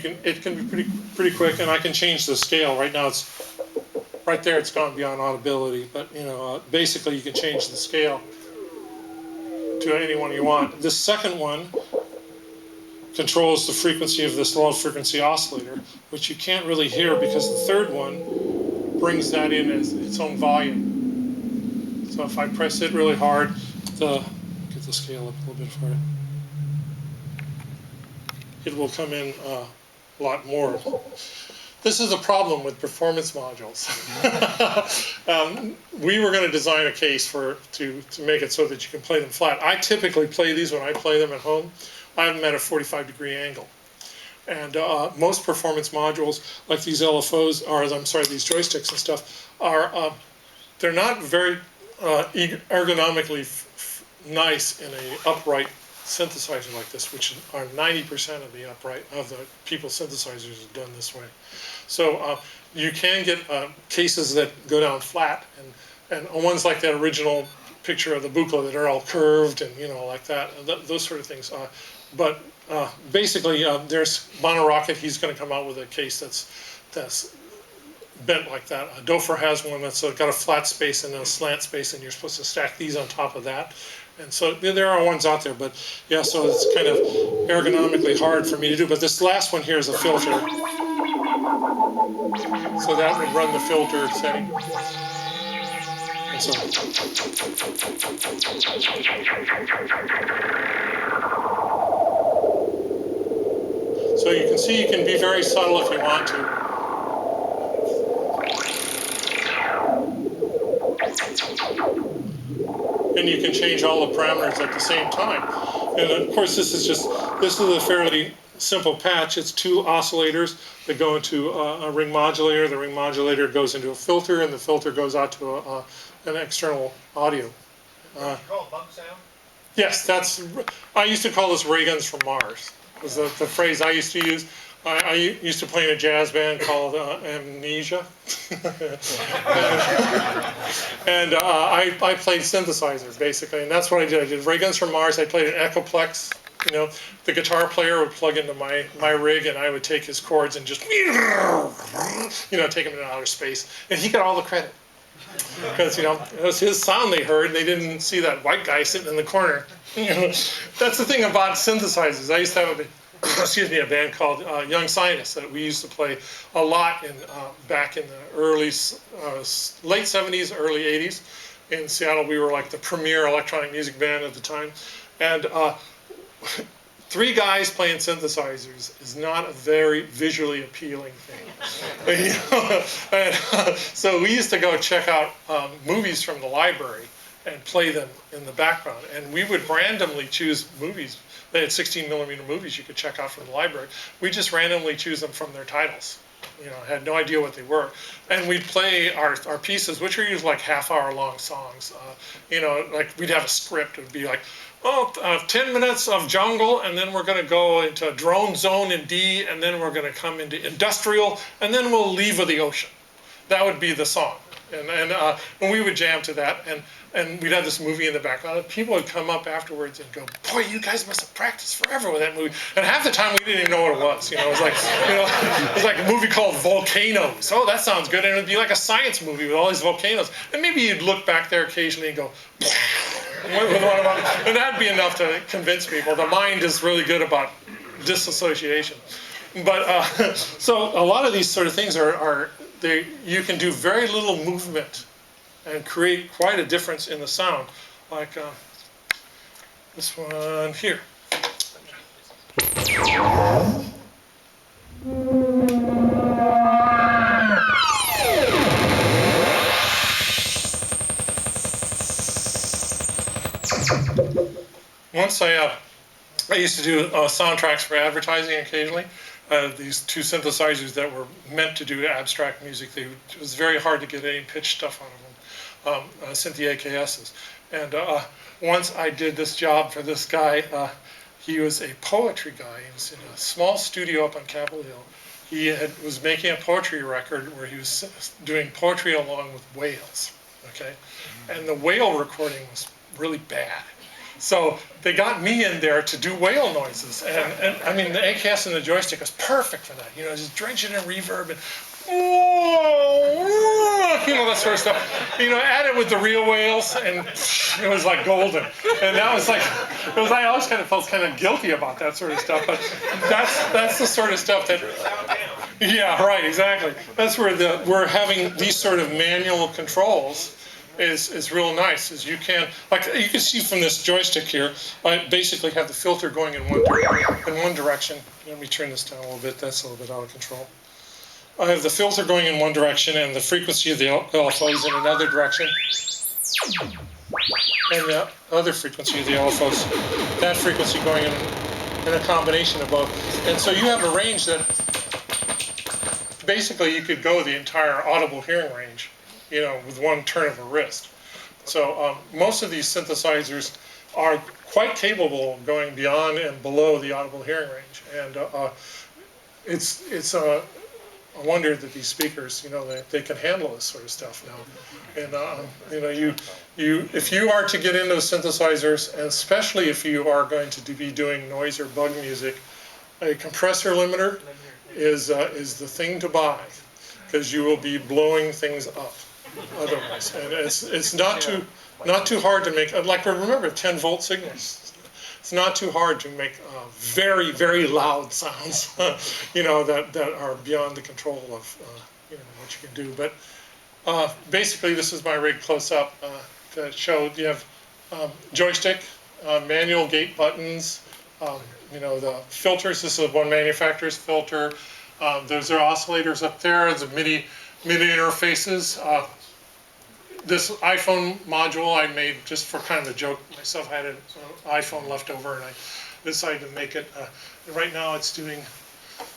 it can be pretty quick, and I can change the scale. Right now it's right there, it's gone beyond audibility, but basically you can change the scale to any one you want. This second one controls the frequency of this low frequency oscillator, which you can't really hear because the third one brings that in as its own volume. So if I press it really hard, get the scale up a little bit for it. It will come in a lot more. This is a problem with performance modules. We were going to design a case to make it so that you can play them flat. I typically play these when I play them at home. I have them at a 45-degree angle. And most performance modules, like these LFOs, these joysticks and stuff, they're not very ergonomically nice in an upright synthesizer like this, which are 90% of the people's synthesizers are done this way. So you can get cases that go down flat, and ones like that original picture of the buchla that are all curved and like that, those sort of things. But basically, there's Mono Rocket. He's going to come out with a case that's bent like that. Dofer has one that's got a flat space and a slant space, and you're supposed to stack these on top of that. And so there are ones out there, but yeah, so it's kind of ergonomically hard for me to do. But this last one here is a filter. So that would run the filter setting. And so you can see you can be very subtle if you want to. And you can change all the parameters at the same time. And of course, this is a fairly simple patch. It's two oscillators that go into a ring modulator. The ring modulator goes into a filter, and the filter goes out to an external audio. What you call bump sound? Yes, I used to call this ray guns from Mars. Was the phrase I used to use. I used to play in a jazz band called Amnesia, and I played synthesizers basically, and that's what I did. I did ray guns from Mars. I played an Echoplex. The guitar player would plug into my rig, and I would take his chords and just take them into outer space, and he got all the credit because it was his sound they heard. They didn't see that white guy sitting in the corner. That's the thing about synthesizers. I used to have a band called Young Scientists that we used to play a lot back in the late 70s, early 80s. In Seattle, we were like the premier electronic music band at the time. And 3 guys playing synthesizers is not a very visually appealing thing. So we used to go check out movies from the library and play them in the background. And we would randomly choose movies. They had 16mm movies you could check out from the library. We just randomly choose them from their titles. Had no idea what they were. And we'd play our pieces, which are usually like half-hour-long songs. Like we'd have a script. It would be like, 10 minutes of jungle, and then we're going to go into drone zone in D, and then we're going to come into industrial, and then we'll leave with the ocean. That would be the song. And we would jam to that. And we'd have this movie in the background, and people would come up afterwards and go, "Boy, you guys must have practiced forever with that movie." And half the time we didn't even know what it was. It was like, it was like a movie called Volcanoes. Oh, that sounds good. And it would be like a science movie with all these volcanoes. And maybe you'd look back there occasionally and go, and that'd be enough to convince people. The mind is really good about disassociation. But so a lot of these sort of things you can do very little movement and create quite a difference in the sound, like this one here. Once I used to do soundtracks for advertising occasionally. These 2 synthesizers that were meant to do abstract music, it was very hard to get any pitch stuff out of them. Synthia AKSs. And once I did this job for this guy. He was a poetry guy. He was in a small studio up on Capitol Hill. He was making a poetry record where he was doing poetry along with whales. Okay, and the whale recording was really bad. So they got me in there to do whale noises, and I mean the AKS and the joystick was perfect for that. Just drench it in reverb and that sort of stuff. Add it with the real whales, and it was like golden. And that was like, I always kind of felt kind of guilty about that sort of stuff. But that's the sort of stuff that. Yeah, right, exactly. That's where we're having these sort of manual controls is real nice. Is you can see from this joystick here, I basically have the filter going in one direction. Let me turn this down a little bit. That's a little bit out of control. I have the filter going in one direction and the frequency of the LFOs in another direction. And the other frequency of the LFOs, that frequency going in a combination of both. And so you have a range that basically you could go the entire audible hearing range, with one turn of a wrist. So most of these synthesizers are quite capable of going beyond and below the audible hearing range. And it's a wonder that these speakers, they can handle this sort of stuff now. And if you are to get into synthesizers, and especially if you are going to be doing noise or bug music, a compressor limiter is the thing to buy, because you will be blowing things up otherwise. And it's not too hard to make. Like, remember 10-volt signals. It's not too hard to make very, very loud sounds, that are beyond the control of what you can do. But basically, this is my rig close up to show. You have joystick, manual gate buttons, the filters. This is one manufacturer's filter. There's their oscillators up there. The MIDI interfaces. This iPhone module I made just for kind of a joke myself. I had an iPhone left over, and I decided to make it. Right now it's doing,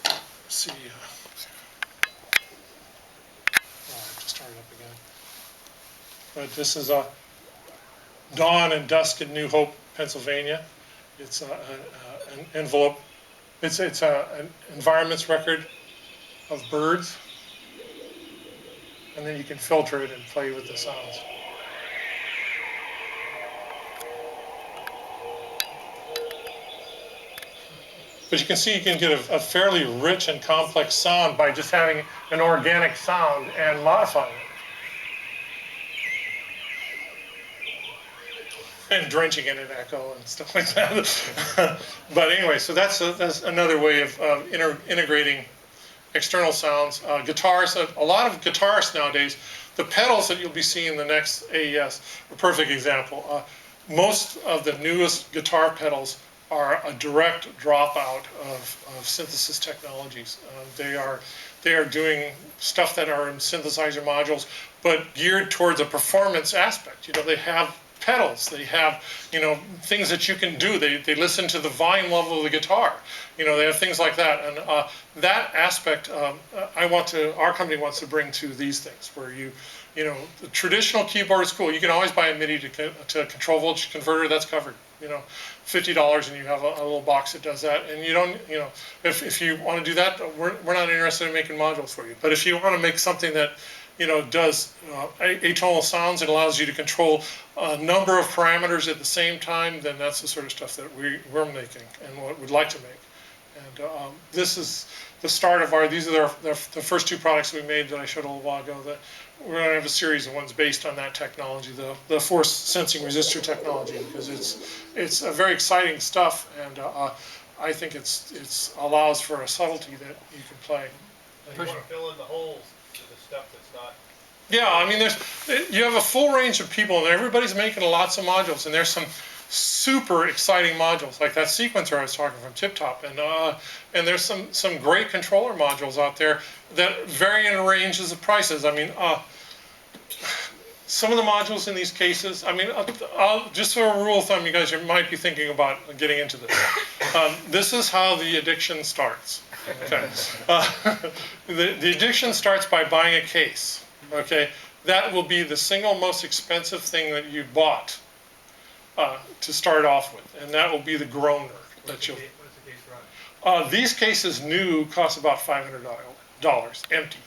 let's see, I have to start it up again. But this is Dawn and Dusk in New Hope, Pennsylvania. It's an envelope. It's an environments record of birds. And then you can filter it and play with the sounds. But you can see you can get a fairly rich and complex sound by just having an organic sound and modifying it. And drenching it in echo and stuff like that. But anyway, so that's another way of integrating external sounds. Guitars, a lot of guitarists nowadays, the pedals that you'll be seeing in the next AES, a perfect example. Most of the newest guitar pedals are a direct dropout of synthesis technologies. They are doing stuff that are in synthesizer modules, but geared towards a performance aspect. They have pedals, they have things that you can do. They listen to the volume level of the guitar. They have things like that, and that aspect our company wants to bring to these things, where the traditional keyboard is cool. You can always buy a MIDI to control voltage converter. That's covered. $50, and you have a little box that does that. And you don't, if you want to do that, we're not interested in making modules for you. But if you want to make something that does atonal sounds, it allows you to control a number of parameters at the same time, then that's the sort of stuff that we're making and what we'd like to make. And this is the start of these are the first two products we made that I showed a little while ago. That we're going to have a series of ones based on that technology, the force sensing resistor technology, because it's a very exciting stuff, and I think it's allows for a subtlety that you can play. You want to fill in the holes to the stuff that's not. Yeah, I mean, you have a full range of people, and everybody's making lots of modules, and there's some super exciting modules, like that sequencer I was talking from Tip Top, and there's some great controller modules out there that vary in ranges of prices. I mean, some of the modules in these cases, I mean, just for a rule of thumb, you guys might be thinking about getting into this. This is how the addiction starts. Okay, the addiction starts by buying a case. Okay, that will be the single most expensive thing that you bought to start off with, and that will be the groaner that you'll. What does the case run? These cases new cost about $500, empty.